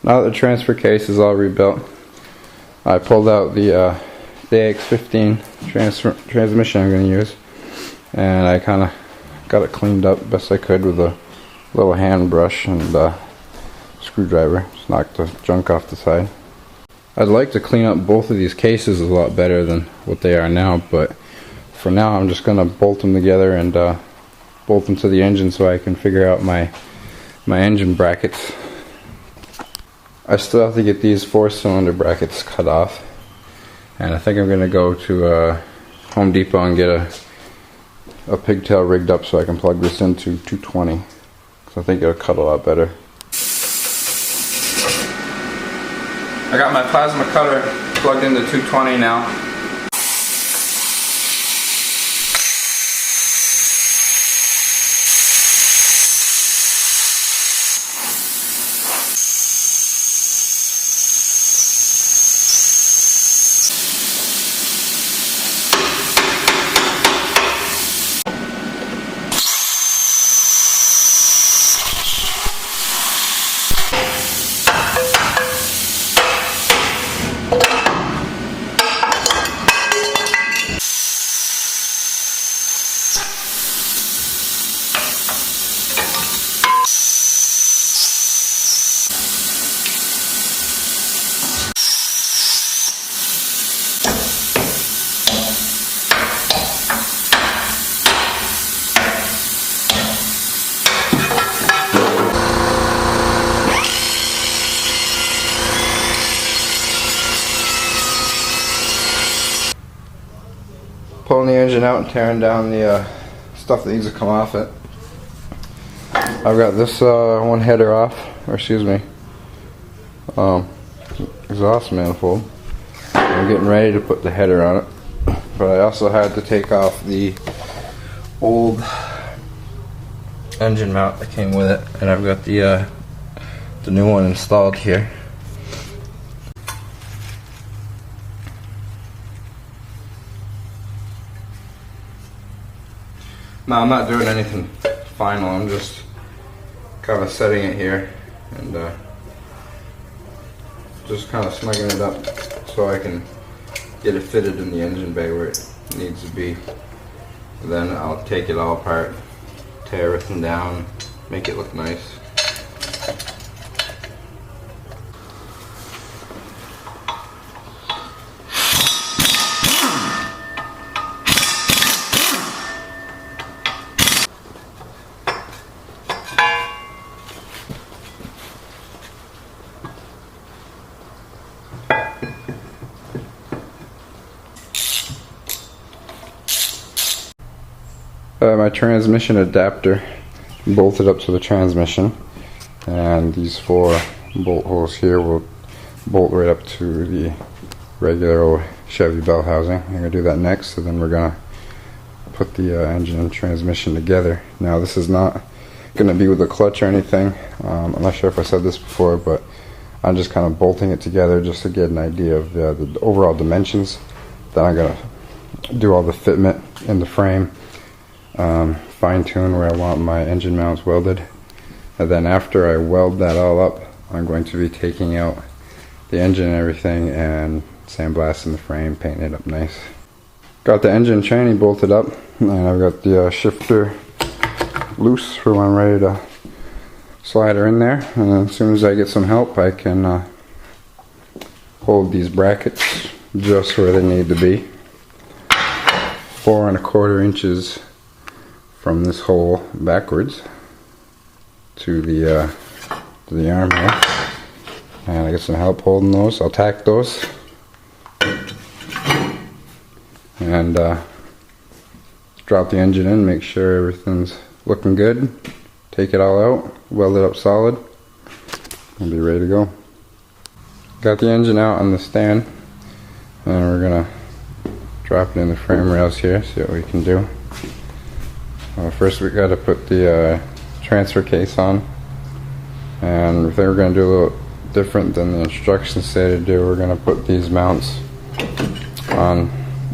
Now that the transfer case is all rebuilt, I pulled out the AX15 transmission I'm going to use, and I kind of got it cleaned up best I could with a little hand brush and screwdriver. Just knocked the junk off the side. I'd like to clean up both of these cases a lot better than what they are now, but for now I'm just going to bolt them together and bolt them to the engine so I can figure out my engine brackets. I still have to get these 4-cylinder brackets cut off, and I think I'm going to go to Home Depot and get a pigtail rigged up so I can plug this into 220, because I think it'll cut a lot better. I got my plasma cutter plugged into 220 now. Pulling the engine out and tearing down the stuff that needs to come off it. I've got this one header off, or excuse me, exhaust manifold. I'm getting ready to put the header on it, but I also had to take off the old engine mount that came with it, and I've got the new one installed here. No, I'm not doing anything final, I'm just kind of setting it here and just kind of snugging it up so I can get it fitted in the engine bay where it needs to be. And then I'll take it all apart, tear everything down, make it look nice. My transmission adapter bolted up to the transmission, and these 4 bolt holes here will bolt right up to the regular old Chevy bell housing. I'm going to do that next, so then we're going to put the engine and transmission together. Now this is not going to be with a clutch or anything. I'm not sure if I said this before, but I'm just kind of bolting it together just to get an idea of the overall dimensions. Then I'm going to do all the fitment in the frame. Fine tune where I want my engine mounts welded, and then after I weld that all up, I'm going to be taking out the engine and everything and sandblasting the frame, painting it up nice. Got the engine tranny bolted up, and I've got the shifter loose for when I'm ready to slide her in there, and as soon as I get some help I can hold these brackets just where they need to be. 4 1/4 inches from this hole backwards to the arm here, and I get some help holding those. I'll tack those and drop the engine in, make sure everything's looking good, take it all out, weld it up solid, and be ready to go. Got the engine out on the stand, and we're gonna drop it in the frame rails here, see what we can do. First we got to put the transfer case on, and I think we're going to do a little different than the instructions say to do. We're going to put these mounts on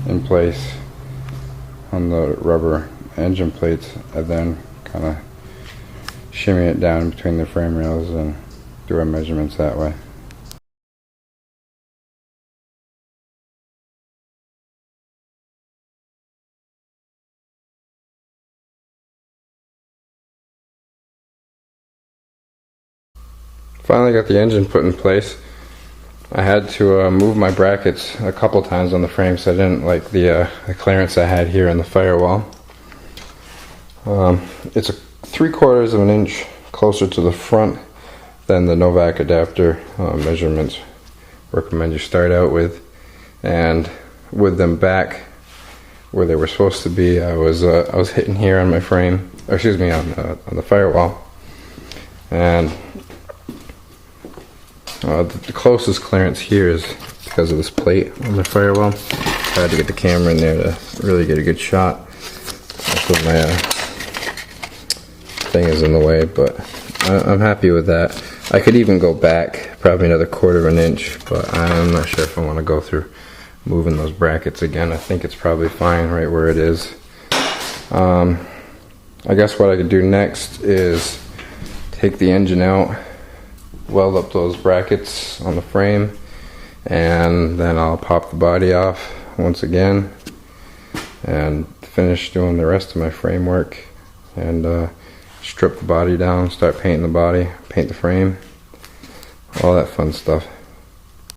in place on the rubber engine plates, and then kind of shimmy it down between the frame rails and do our measurements that way. Finally got the engine put in place. I had to move my brackets a couple times on the frame, so I didn't like the clearance I had here in the firewall. It's 3/4 of an inch closer to the front than the Novak adapter measurements recommend you start out with, and with them back where they were supposed to be, I was hitting here on my frame, or excuse me, on the firewall, and the closest clearance here is because of this plate on the firewall. I had to get the camera in there to really get a good shot. Also, my thing is in the way, but I'm happy with that. I could even go back probably another 1/4 of an inch, but I'm not sure if I want to go through moving those brackets again. I think it's probably fine right where it is. I guess what I could do next is take the engine out, weld up those brackets on the frame, and then I'll pop the body off once again and finish doing the rest of my framework, and strip the body down, start painting the body, paint the frame, all that fun stuff.